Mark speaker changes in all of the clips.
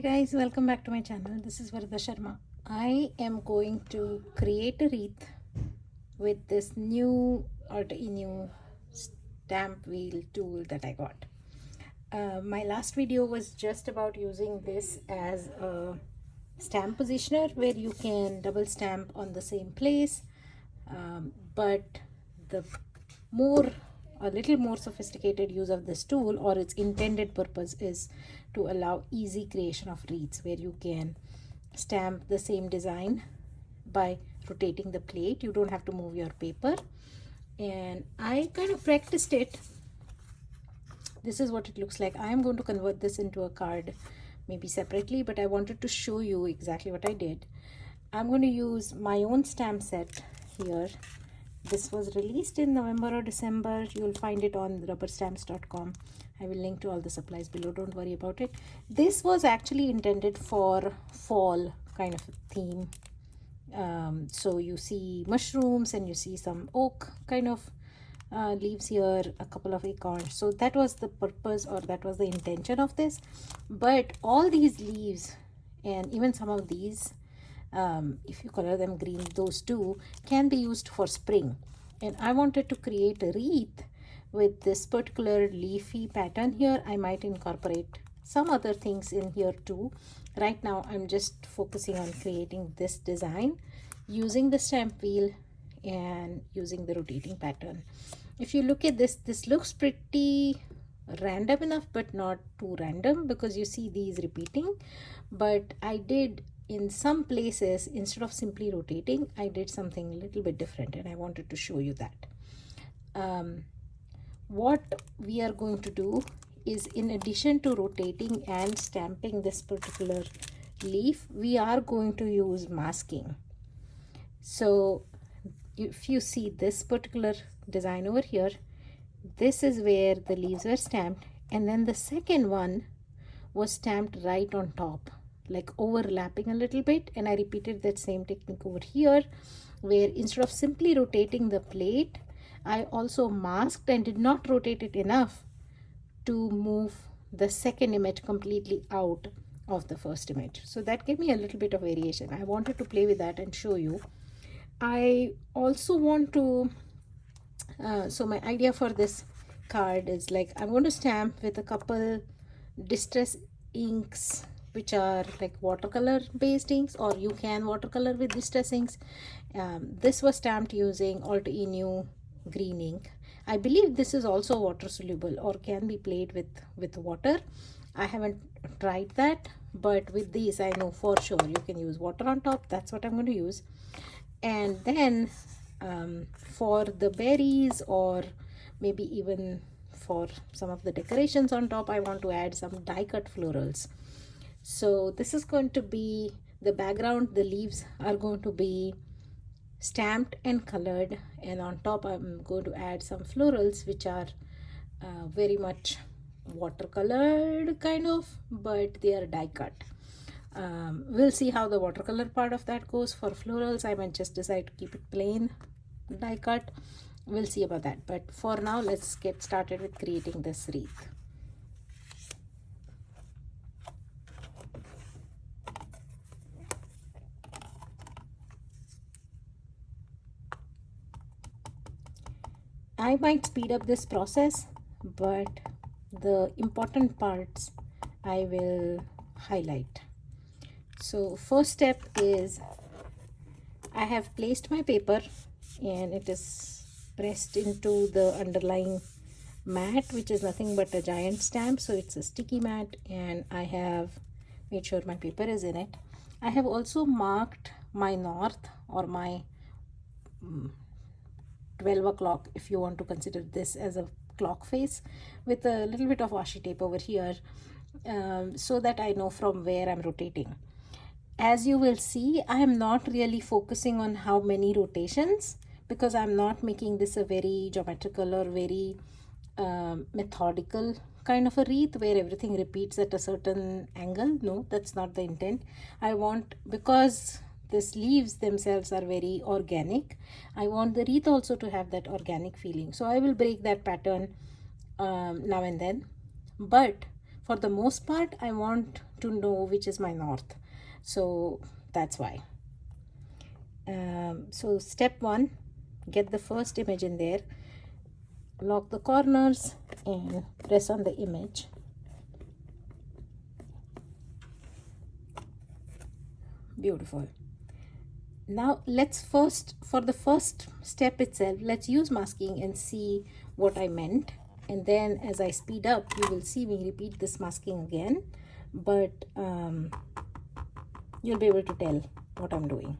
Speaker 1: guys, welcome back to my channel. This is Varda Sharma. I am going to create a wreath with this new Altenew stamp wheel tool that I got. My last video was just about using this as a stamp positioner where you can double stamp on the same place, but the a little more sophisticated use of this tool, or its intended purpose, is to allow easy creation of wreaths where you can stamp the same design by rotating the plate. You don't have to move your paper, and I kind of practiced it. This is what it looks like. I am going to convert this into a card maybe separately, but I wanted to show you exactly what I did. I'm going to use my own stamp set here. This was released in November or December. You'll find it on rubberstamps.com. I will link to all the supplies below, don't worry about it. This was actually intended for fall kind of a theme. So you see mushrooms and you see some oak kind of leaves here, a couple of acorns. So that was the purpose, or that was the intention of this. But all these leaves and even some of these, if you color them green, those two can be used for spring. And I wanted to create a wreath with this particular leafy pattern here. I might incorporate some other things in here too. Right now I'm just focusing on creating this design using the stamp wheel and using the rotating pattern. If you look at this, this looks pretty random enough, but not too random, because you see these repeating. But I did, in some places, instead of simply rotating, I did something a little bit different, and I wanted to show you that. What we are going to do is, in addition to rotating and stamping this particular leaf, we are going to use masking. So if you see this particular design over here, this is where the leaves were stamped, and then the second one was stamped right on top, like overlapping a little bit. And I repeated that same technique over here, where instead of simply rotating the plate, I also masked and did not rotate it enough to move the second image completely out of the first image. So that gave me a little bit of variation. I wanted to play with that and show you. I also want to so my idea for this card is, like, I'm going to stamp with a couple distress inks, which are like watercolor based inks, or you can watercolor with distress inks. This was stamped using Altenew green ink. I believe this is also water soluble or can be played with water. I haven't tried that, but with these I know for sure you can use water on top. That's what I'm going to use. And then for the berries, or maybe even for some of the decorations on top, I want to add some die cut florals. So this is going to be the background. The leaves are going to be stamped and colored, and on top I'm going to add some florals, which are very much watercolored kind of, but they are die cut. We'll see how the watercolor part of that goes. For florals, I might just decide to keep it plain die cut. We'll see about that, but for now let's get started with creating this wreath. I might speed up this process, but the important parts I will highlight. So first step is, I have placed my paper and it is pressed into the underlying mat, which is nothing but a giant stamp. So it's a sticky mat, and I have made sure my paper is in it. I have also marked my north, or my 12 o'clock, if you want to consider this as a clock face, with a little bit of washi tape over here, so that I know from where I'm rotating. As you will see, I am not really focusing on how many rotations, because I'm not making this a very geometrical or very methodical kind of a wreath where everything repeats at a certain angle. No, that's not the intent. I want, because these leaves themselves are very organic, I want the wreath also to have that organic feeling. So I will break that pattern now and then. But for the most part I want to know which is my north, so that's why. So step 1, get the first image in there, lock the corners and press on the image. Beautiful. Now let's first, for the first step itself, let's use masking and see what I meant, and then as I speed up you will see me repeat this masking again, but you'll be able to tell what I'm doing.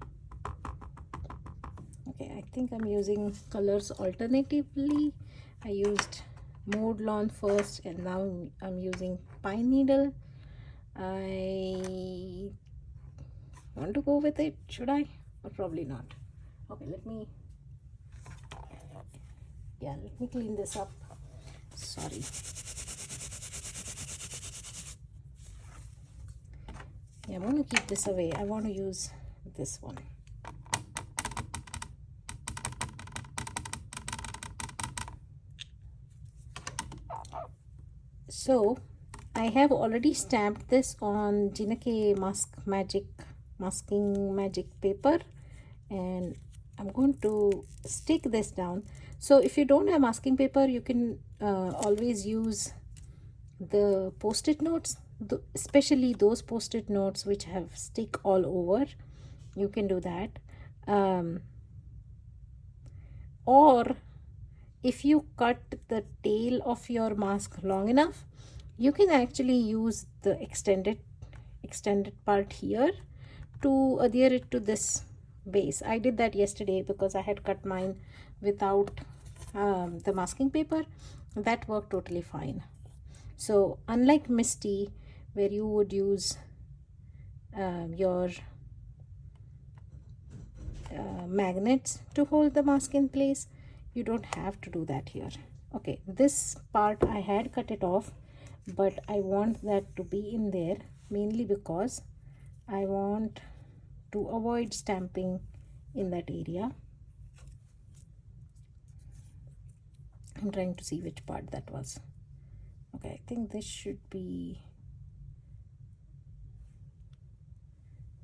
Speaker 1: Okay, I think I'm using colors alternatively. I used Mowed lawn first and now I'm using pine needle. I want to go with it, should I? Or probably not. Okay, let me clean this up. Sorry. Yeah, I'm going to keep this away. I want to use this one. So I have already stamped this on Jinake masking magic paper, and I'm going to stick this down. So if you don't have masking paper, you can always use the post-it notes, especially those post-it notes which have stick all over. You can do that, or if you cut the tail of your mask long enough, you can actually use the extended part here to adhere it to this base. I did that yesterday because I had cut mine without the masking paper. That worked totally fine. So unlike Misty, where you would use your magnets to hold the mask in place, you don't have to do that here. Okay, this part I had cut it off, but I want that to be in there mainly because I want to avoid stamping in that area. I'm trying to see which part that was. Okay, I think this should be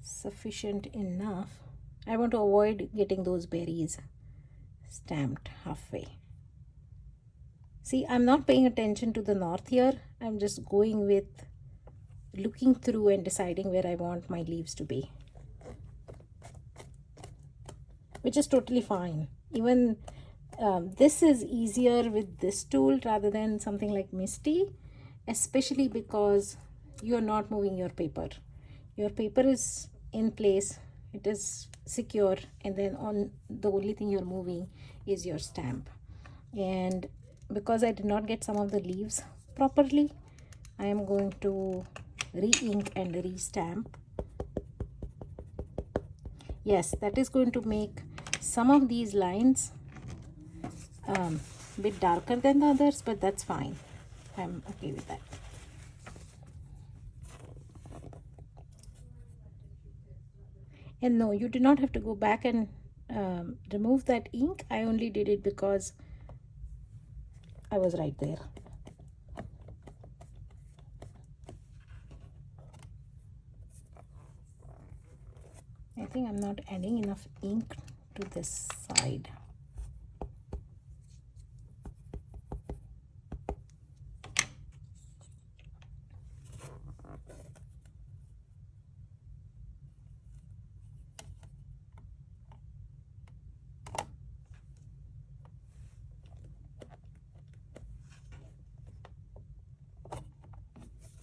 Speaker 1: sufficient enough. I want to avoid getting those berries stamped halfway. See, I'm not paying attention to the north here. I'm just going with looking through and deciding where I want my leaves to be, which is totally fine. Even this is easier with this tool rather than something like Misty, especially because you're not moving your paper. Your paper is in place, it is secure, and then on the only thing you're moving is your stamp. And because I did not get some of the leaves properly, I am going to re-ink and re-stamp. Yes, that is going to make some of these lines a bit darker than the others, but that's fine. I'm okay with that. And no, you do not have to go back and remove that ink. I only did it because I was right there. I think I'm not adding enough ink to this side.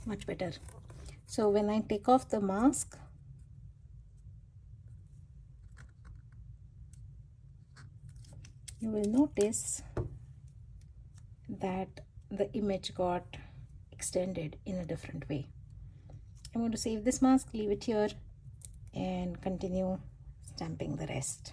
Speaker 1: Much better. So when I take off the mask, you will notice that the image got extended in a different way. I'm going to save this mask, leave it here, and continue stamping the rest.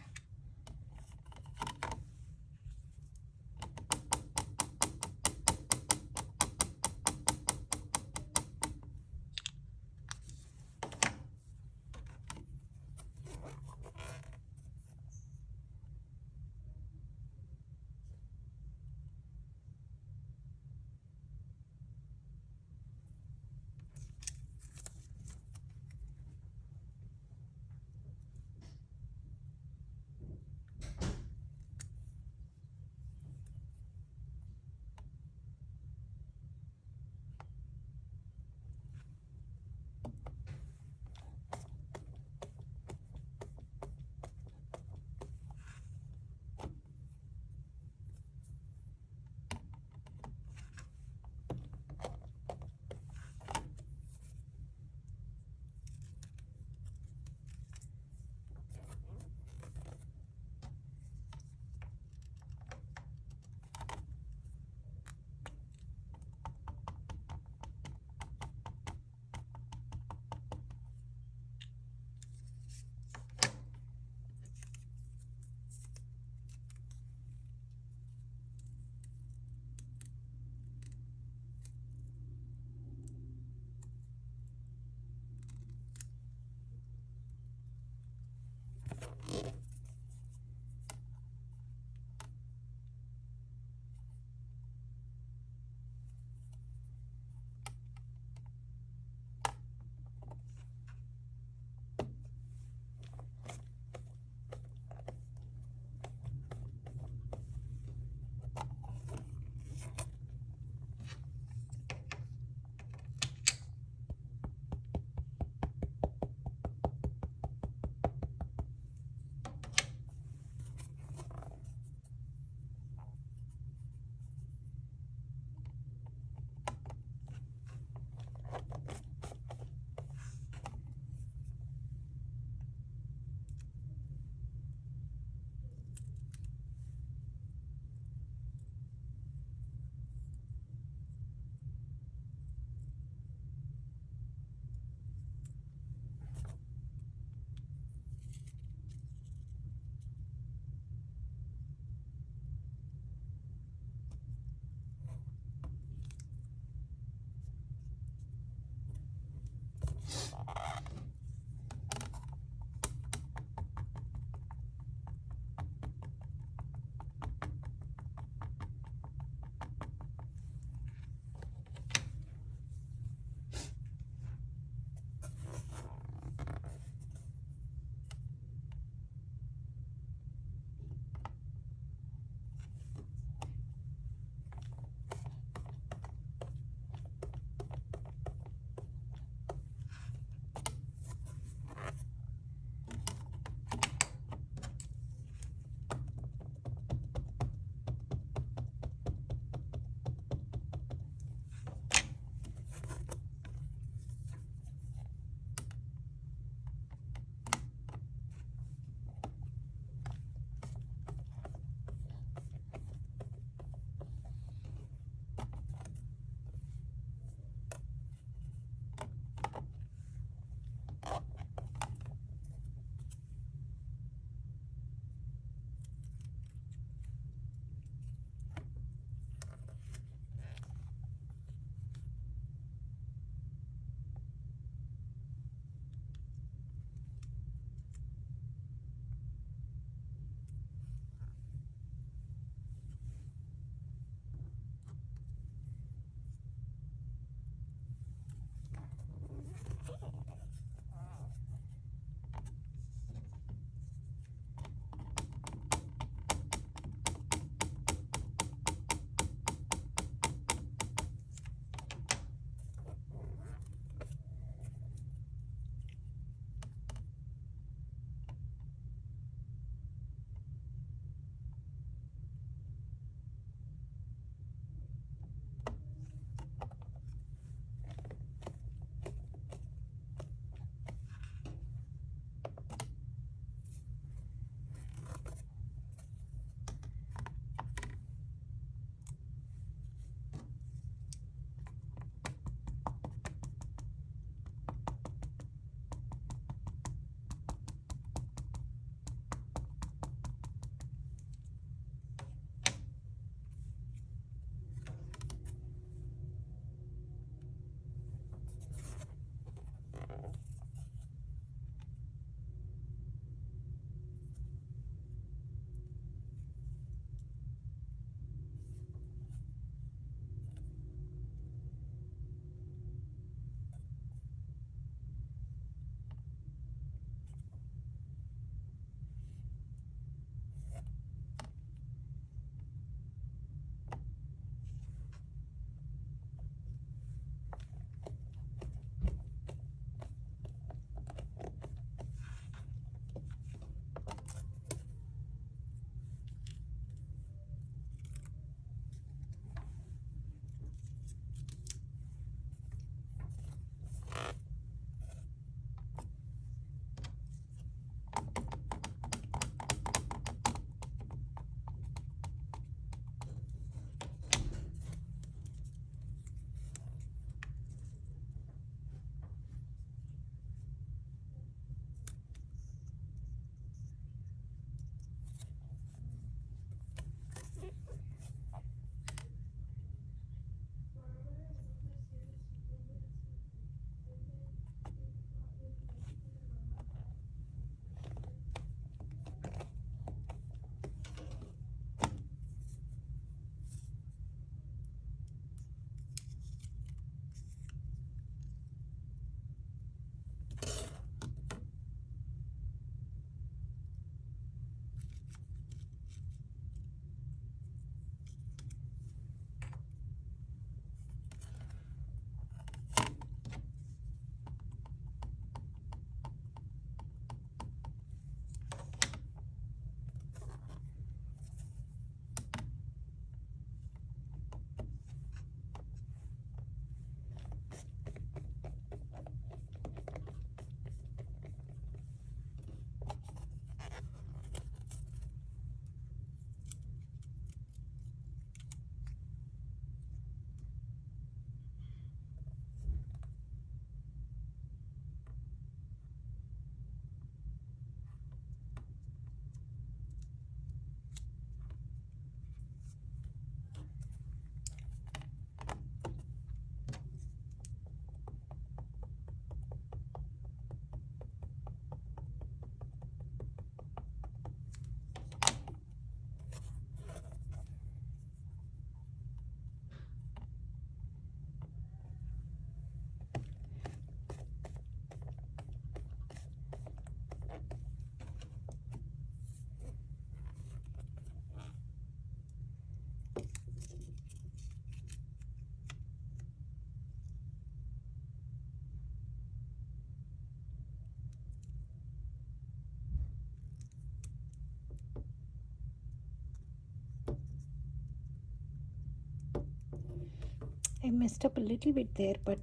Speaker 1: I messed up a little bit there, but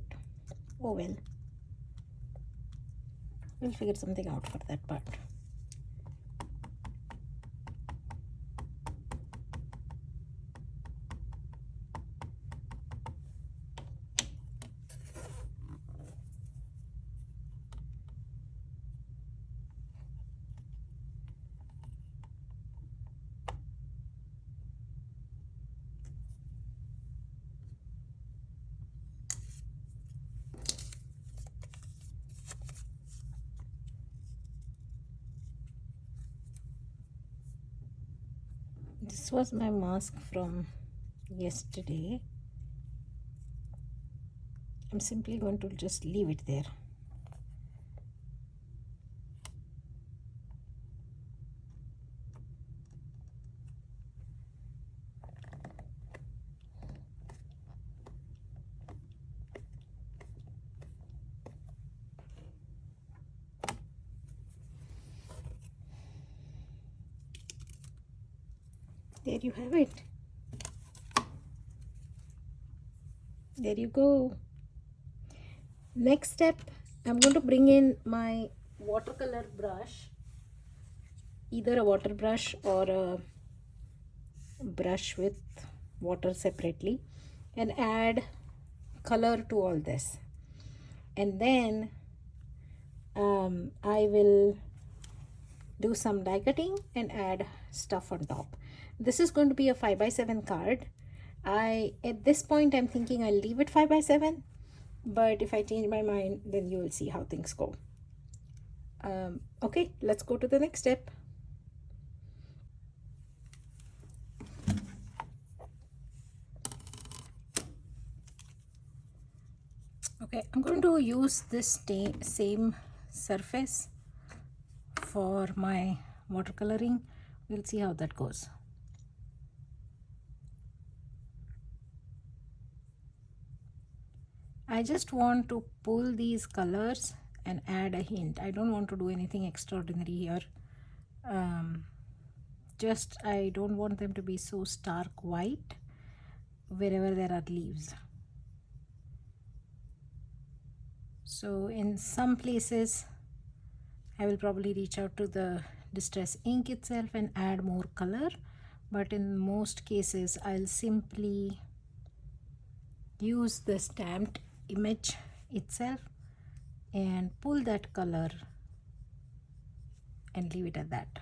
Speaker 1: oh well. We'll figure something out for that part. This was my mask from yesterday. I'm simply going to just leave it there. There you have it. There you go. Next step, I'm going to bring in my watercolor brush, either a water brush or a brush with water separately, and add color to all this. And then I will do some die cutting and add stuff on top. This is going to be a 5x7 card. At this point I'm thinking I'll leave it 5x7, but if I change my mind, then you will see how things go. Okay, let's go to the next step. Okay, I'm going to use this same surface for my watercoloring. We'll see how that goes. I just want to pull these colors and add a hint. I don't want to do anything extraordinary here. I don't want them to be so stark white wherever there are leaves. So in some places I will probably reach out to the distress ink itself and add more color, but in most cases I'll simply use the stamped image itself and pull that color and leave it at that.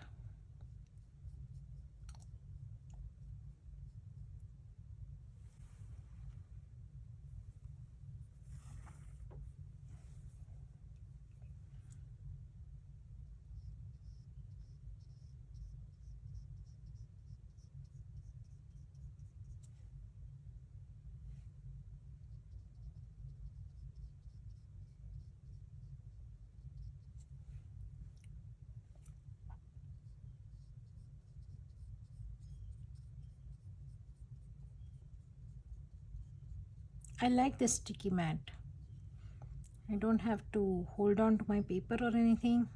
Speaker 1: I like this sticky mat. I don't have to hold on to my paper or anything.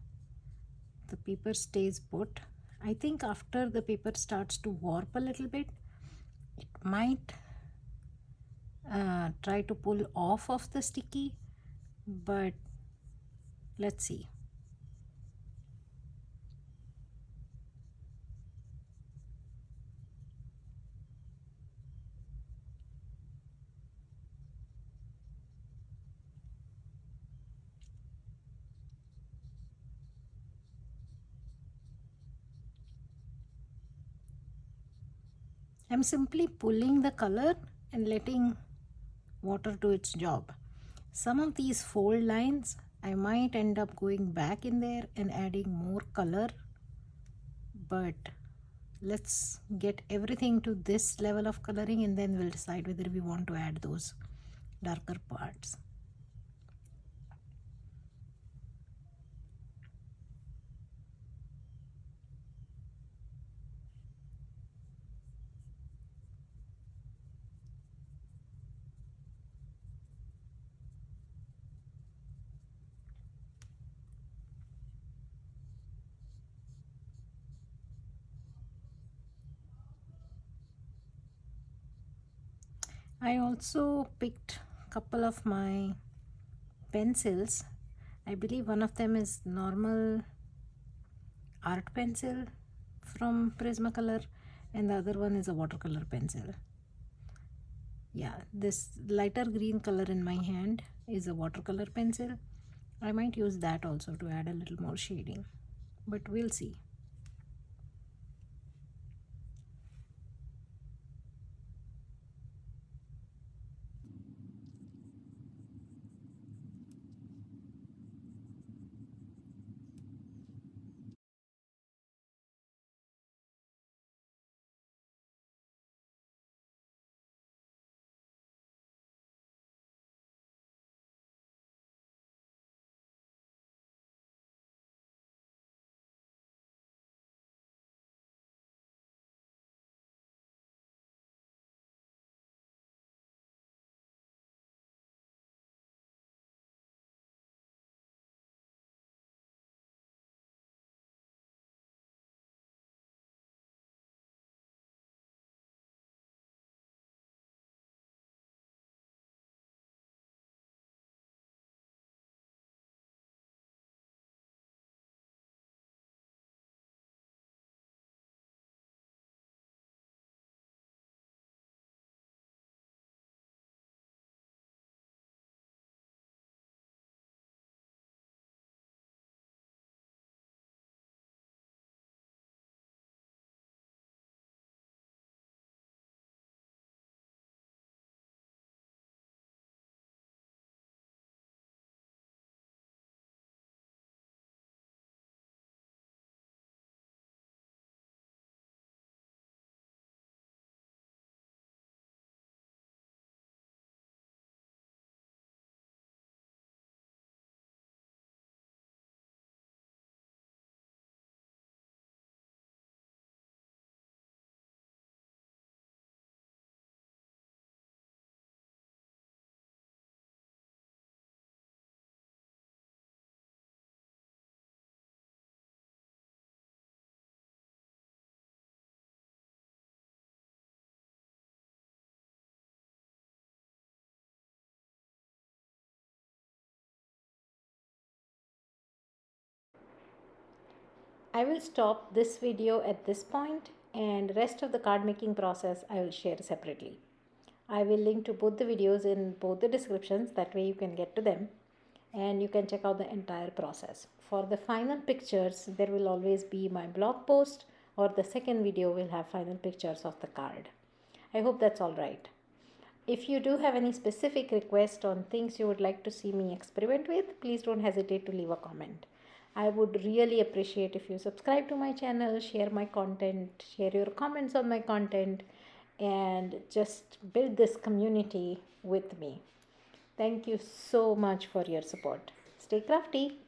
Speaker 1: The paper stays put. I think after the paper starts to warp a little bit, it might try to pull off of the sticky, but let's see. I'm simply pulling the color and letting water do its job. Some of these fold lines I might end up going back in there and adding more color, but let's get everything to this level of coloring and then we'll decide whether we want to add those darker parts. I also picked a couple of my pencils. I believe one of them is normal art pencil from Prismacolor and the other one is a watercolor pencil. Yeah, this lighter green color in my hand is a watercolor pencil. I might use that also to add a little more shading, but we'll see. I will stop this video at this point and rest of the card making process I will share separately. I will link to both the videos in both the descriptions, that way you can get to them and you can check out the entire process. For the final pictures, there will always be my blog post, or the second video will have final pictures of the card. I hope that's all right. If you do have any specific request on things you would like to see me experiment with, please don't hesitate to leave a comment. I would really appreciate if you subscribe to my channel, share my content, share your comments on my content, and just build this community with me. Thank you so much for your support. Stay crafty.